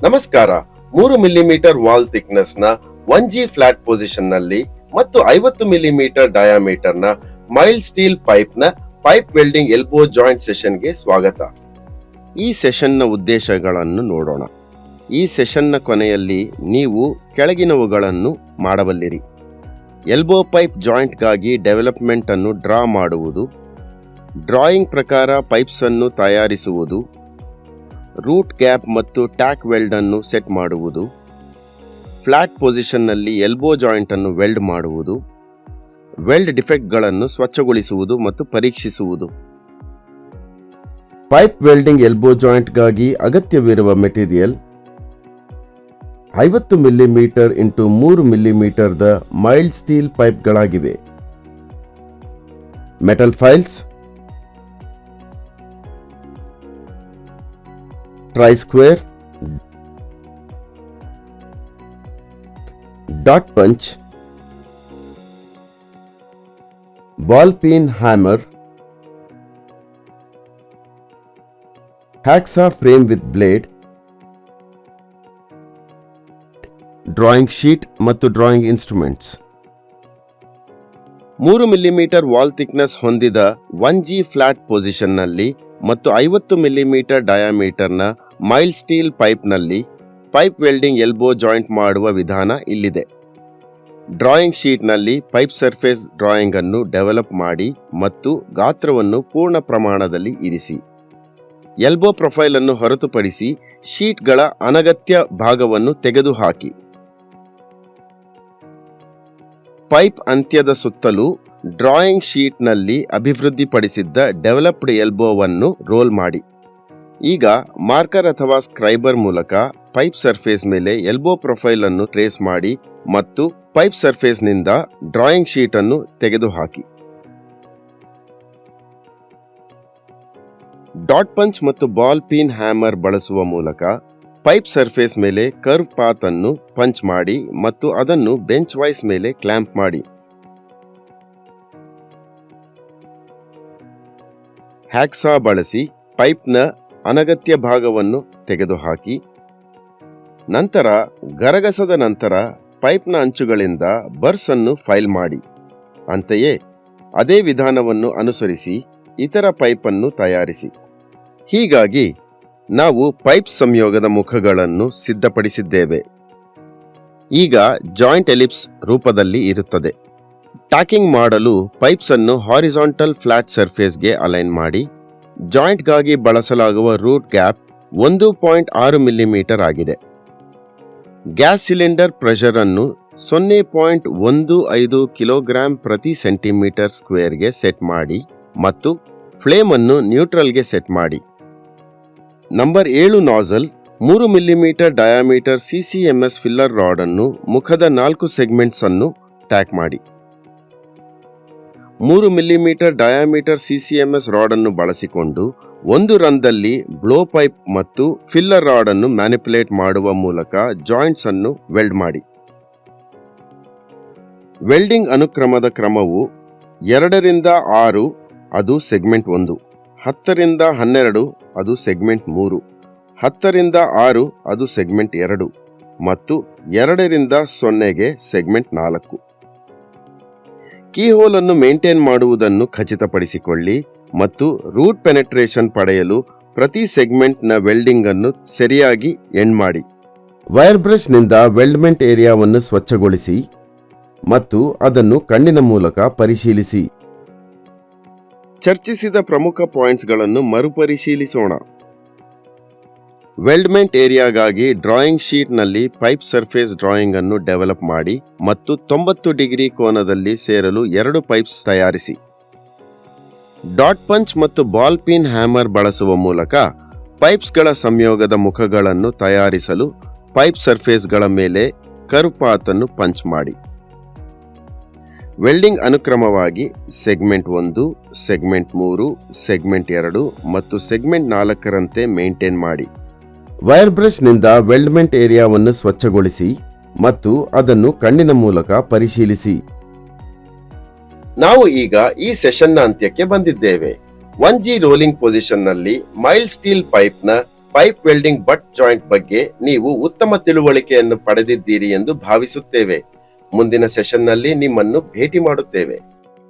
ನಮಸ್ಕಾರ. 3 millimetre wall thickness ನ 1G flat position ನಲ್ಲಿ ಮತ್ತು 50 ಮಿಲಿಮೀಟರ್ ಡಯಾಮೀಟರ್ ನ ಮೈಲ್ಡ್ ಸ್ಟೀಲ್ ಪೈಪ್ ನ pipe welding elbow joint session ಗೆ ಸ್ವಾಗತ. ಈ ಸೆಷನ್ ನ ಉದ್ದೇಶಗಳನ್ನು ನೋಡೋಣ. ಈ ಸೆಷನ್ ನ ಕೊನೆಯಲ್ಲಿ ನೀವು ಕೆಳಗಿನವುಗಳನ್ನು ಮಾಡಬಲ್ಲಿರಿ: ಎಲ್ಬೋ ಪೈಪ್ ಜಾಯಿಂಟ್ ಗಾಗಿ ಡೆವಲಪ್ಮೆಂಟ್ ಅನ್ನು ಡ್ರಾ ಮಾಡುವುದು, ಡ್ರಾಯಿಂಗ್ ಪ್ರಕಾರ ಪೈಪ್ಸ್ ಅನ್ನು ತಯಾರಿಸುವುದು, ರೂಟ್ ಗ್ಯಾಪ್ ಮತ್ತು ಟ್ಯಾಕ್ ವೆಲ್ಡ್ ಅನ್ನು ಸೆಟ್ ಮಾಡುವುದು, ಫ್ಲಾಟ್ ಪೊಸಿಷನ್ ನಲ್ಲಿ ಎಲ್ಬೋ ಜಾಯಿಂಟ್ ಅನ್ನು ವೆಲ್ಡ್ ಮಾಡುವುದು, ವೆಲ್ಡ್ ಡಿಫೆಕ್ಟ್ಗಳನ್ನು ಸ್ವಚ್ಛಗೊಳಿಸುವುದು ಮತ್ತು ಪರೀಕ್ಷಿಸುವುದು. ಪೈಪ್ ವೆಲ್ಡಿಂಗ್ ಎಲ್ಬೋ ಜಾಯಿಂಟ್ ಗಾಗಿ ಅಗತ್ಯವಿರುವ ಮೆಟೀರಿಯಲ್ 50 ಮಿಲಿಮೀಟರ್ ಇಂಟು 3 ಮಿಲಿಮೀಟರ್ ದ ಮೈಲ್ಡ್ ಸ್ಟೀಲ್ ಪೈಪ್ಗಳಾಗಿವೆ. Metal files, try square, dot punch, ball peen hammer, hacksaw frame with blade, drawing sheet ಮತ್ತು drawing instruments. 3 millimetre wall thickness ಹೊಂದಿದ 1G ಫ್ಲಾಟ್ ಪೊಸಿಷನ್ ನಲ್ಲಿ ಮತ್ತು 50 millimetre diameter ನ mild steel pipe ನಲ್ಲಿ pipe welding elbow joint ಮಾಡುವ ವಿಧಾನ ಇಲ್ಲಿದೆ. Drawing sheet ನಲ್ಲಿ ಪೈಪ್ ಸರ್ಫೇಸ್ ಡ್ರಾಯಿಂಗ್ ಅನ್ನು ಡೆವಲಪ್ ಮಾಡಿ ಮತ್ತು ಗಾತ್ರವನ್ನು ಪೂರ್ಣ ಪ್ರಮಾಣದಲ್ಲಿ ಇರಿಸಿ. ಎಲ್ಬೋ ಪ್ರೊಫೈಲ್ ಅನ್ನು ಹೊರತುಪಡಿಸಿ ಶೀಟ್ಗಳ ಅನಗತ್ಯ ಭಾಗವನ್ನು ತೆಗೆದುಹಾಕಿ. ಪೈಪ್ ಅಂತ್ಯದ ಸುತ್ತಲೂ ಡ್ರಾಯಿಂಗ್ ಶೀಟ್ ನಲ್ಲಿ ಅಭಿವೃದ್ಧಿಪಡಿಸಿದ್ದ ಡೆವಲಪ್ಡ್ ಎಲ್ಬೋವನ್ನು ರೋಲ್ ಮಾಡಿ. ಈಗ ಮಾರ್ಕರ್ ಅಥವಾ ಸ್ಕ್ರೈಬರ್ ಮೂಲಕ ಪೈಪ್ ಸರ್ಫೇಸ್ ಮೇಲೆ ಎಲ್ಬೋ ಪ್ರೊಫೈಲ್ ಅನ್ನು ಟ್ರೇಸ್ ಮಾಡಿ ಮತ್ತು ಪೈಪ್ ಸರ್ಫೇಸ್ ನಿಂದ ಡ್ರಾಯಿಂಗ್ ಶೀಟ್ ಅನ್ನು ತೆಗೆದುಹಾಕಿ. ಡಾಟ್ ಪಂಚ್ ಮತ್ತು ಬಾಲ್ ಪೀನ್ ಹ್ಯಾಮರ್ ಬಳಸುವ ಮೂಲಕ ಪೈಪ್ ಸರ್ಫೇಸ್ ಮೇಲೆ ಕರ್ವ್ ಪಾತ್ ಅನ್ನು ಪಂಚ್ ಮಾಡಿ ಮತ್ತು ಅದನ್ನು ಬೆಂಚ್ ವೈಸ್ ಮೇಲೆ ಕ್ಲ್ಯಾಂಪ್ ಮಾಡಿ. ಹ್ಯಾಕ್ಸಾ ಬಳಸಿ ಪೈಪ್ನ ಅನಗತ್ಯ ಭಾಗವನ್ನು ತೆಗೆದುಹಾಕಿ. ನಂತರ ಗರಗಸದ ನಂತರ ಪೈಪ್ನ ಅಂಚುಗಳಿಂದ ಬರ್ಸ್ ಅನ್ನು ಫೈಲ್ ಮಾಡಿ. ಅಂತೆಯೇ ಅದೇ ವಿಧಾನವನ್ನು ಅನುಸರಿಸಿ ಇತರ ಪೈಪ್ ಅನ್ನು ತಯಾರಿಸಿ. ಹೀಗಾಗಿ ನಾವು ಪೈಪ್ ಸಂಯೋಗದ ಮುಖಗಳನ್ನು ಸಿದ್ಧಪಡಿಸಿದ್ದೇವೆ. ಈಗ ಜಾಯಿಂಟ್ ಎಲಿಪ್ಸ್ ರೂಪದಲ್ಲಿ ಇರುತ್ತದೆ. ಟ್ಯಾಕಿಂಗ್ ಮಾಡಲು ಪೈಪ್ಸ್ ಅನ್ನು ಹಾರಿಜಾಂಟಲ್ ಫ್ಲಾಟ್ ಸರ್ಫೇಸ್ಗೆ ಅಲೈನ್ ಮಾಡಿ. ಜಾಯಿಂಟ್ ಗಾಗಿ ಬಳಸಲಾಗುವ ರೂಟ್ ಗ್ಯಾಪ್ 1.6 ಮಿಲಿಮೀಟರ್ ಆಗಿದೆ. ಗ್ಯಾಸ್ ಸಿಲಿಂಡರ್ ಪ್ರೆಷರ್ ಅನ್ನು 0.15 ಕಿಲೋಗ್ರಾಂ ಪ್ರತಿ ಸೆಂಟಿಮೀಟರ್ ಸ್ಕ್ವೇರ್ಗೆ ಸೆಟ್ ಮಾಡಿ ಮತ್ತು ಫ್ಲೇಮ್ ಅನ್ನು ನ್ಯೂಟ್ರಲ್ಗೆ ಸೆಟ್ ಮಾಡಿ. Number 7 nozzle 3 millimetre diameter CCMS filler rod ಅನ್ನು ಮುಖದ 4 ಸೆಗ್ಮೆಂಟ್ಸ್ ಅನ್ನು ಟ್ಯಾಕ್ ಮಾಡಿ. 3 ಮಿಲಿಮೀಟರ್ ಡಯಾಮೀಟರ್ CCMS ರಾಡ್ ಅನ್ನು ಬಳಸಿಕೊಂಡು ಒಂದು ರಂದಲ್ಲಿ ಬ್ಲೋ ಪೈಪ್ ಮತ್ತು ಫಿಲ್ಲರ್ ರಾಡ್ ಅನ್ನು ಮ್ಯಾನಿಪುಲೇಟ್ ಮಾಡುವ ಮೂಲಕ ಜಾಯಿಂಟ್ಸ್ ಅನ್ನು ವೆಲ್ಡ್ ಮಾಡಿ. ವೆಲ್ಡಿಂಗ್ ಅನುಕ್ರಮದ ಕ್ರಮವು 2 ರಿಂದ 6 ಅದು ಸೆಗ್ಮೆಂಟ್ 1, 10 ರಿಂದ 12 ಅದು ಸೆಗ್ಮೆಂಟ್ 3, 10 ರಿಂದ 6 ಅದು ಸೆಗ್ಮೆಂಟ್ 2 ಮತ್ತು 2 ರಿಂದ 0ಗೆ ಸೆಗ್ಮೆಂಟ್ 4. ಕೀಹೋಲ್ ಅನ್ನು ಮೇಂಟೈನ್ ಮಾಡುವುದನ್ನು ಖಚಿತಪಡಿಸಿಕೊಳ್ಳಿ ಮತ್ತು ರೂಟ್ ಪೆನೆಟ್ರೇಷನ್ ಪಡೆಯಲು ಪ್ರತಿ ಸೆಗ್ಮೆಂಟ್ ನ ವೆಲ್ಡಿಂಗ್ ಅನ್ನು ಸರಿಯಾಗಿ ಎಂಡ್ ಮಾಡಿ. ವೈರ್ ಬ್ರಷ್ ನಿಂದ ವೆಲ್ಡ್ಮೆಂಟ್ ಏರಿಯಾವನ್ನು ಸ್ವಚ್ಛಗೊಳಿಸಿ ಮತ್ತು ಅದನ್ನು ಕಣ್ಣಿನ ಮೂಲಕ ಪರಿಶೀಲಿಸಿ. ಚರ್ಚಿಸಿದ ಪ್ರಮುಖ ಪಾಯಿಂಟ್ಸ್ಗಳನ್ನು ಮರುಪರಿಶೀಲಿಸೋಣ. ವೆಲ್ಡ್ಮೆಂಟ್ ಏರಿಯಾಗಾಗಿ ಡ್ರಾಯಿಂಗ್ ಶೀಟ್ ನಲ್ಲಿ ಪೈಪ್ ಸರ್ಫೇಸ್ ಡ್ರಾಯಿಂಗ್ ಅನ್ನು ಡೆವಲಪ್ ಮಾಡಿ ಮತ್ತು 90 ಡಿಗ್ರಿ ಕೋನದಲ್ಲಿ ಸೇರಲು 2 ಪೈಪ್ಸ್ ತಯಾರಿಸಿ. ಡಾಟ್ ಪಂಚ್ ಮತ್ತು ಬಾಲ್ ಪೀನ್ ಹ್ಯಾಮರ್ ಬಳಸುವ ಮೂಲಕ ಪೈಪ್ಸ್ಗಳ ಸಂಯೋಗದ ಮುಖಗಳನ್ನು ತಯಾರಿಸಲು ಪೈಪ್ ಸರ್ಫೇಸ್ಗಳ ಮೇಲೆ ಕರ್ವ್ ಪಾತ್ ಅನ್ನು ಪಂಚ್ ಮಾಡಿ. ವೆಲ್ಡಿಂಗ್ ಅನುಕ್ರಮವಾಗಿ ಸೆಗ್ಮೆಂಟ್ 1, ಸೆಗ್ಮೆಂಟ್ 3, ಸೆಗ್ಮೆಂಟ್ 2 ಮತ್ತು ಸೆಗ್ಮೆಂಟ್ 4ರಂತೆ ಮೇಂಟೈನ್ ಮಾಡಿ. ವೈರ್ ಬ್ರಷ್ ನಿಂದ ವೆಲ್ಡ್ಮೆಂಟ್ ಏರಿಯಾವನ್ನು ಸ್ವಚ್ಛಗೊಳಿಸಿ ಮತ್ತು ಅದನ್ನು ಕಣ್ಣಿನ ಮೂಲಕ ಪರಿಶೀಲಿಸಿ. ನಾವು ಈಗ ಈ ಸೆಷನ್ನ ಅಂತ್ಯಕ್ಕೆ ಬಂದಿದ್ದೇವೆ. 1G ರೋಲಿಂಗ್ ಪೊಸಿಷನ್ ನಲ್ಲಿ ಮೈಲ್ಡ್ ಸ್ಟೀಲ್ ಪೈಪ್ ನ ಪೈಪ್ ವೆಲ್ಡಿಂಗ್ ಬಟ್ ಜಾಯಿಂಟ್ ಬಗ್ಗೆ ನೀವು ಉತ್ತಮ ತಿಳುವಳಿಕೆಯನ್ನು ಪಡೆದಿದ್ದೀರಿ ಎಂದು ಭಾವಿಸುತ್ತೇವೆ. ಮುಂದಿನ ಸೆಷನ್ನಲ್ಲಿ ನಿಮ್ಮನ್ನು ಭೇಟಿ ಮಾಡುತ್ತೇವೆ.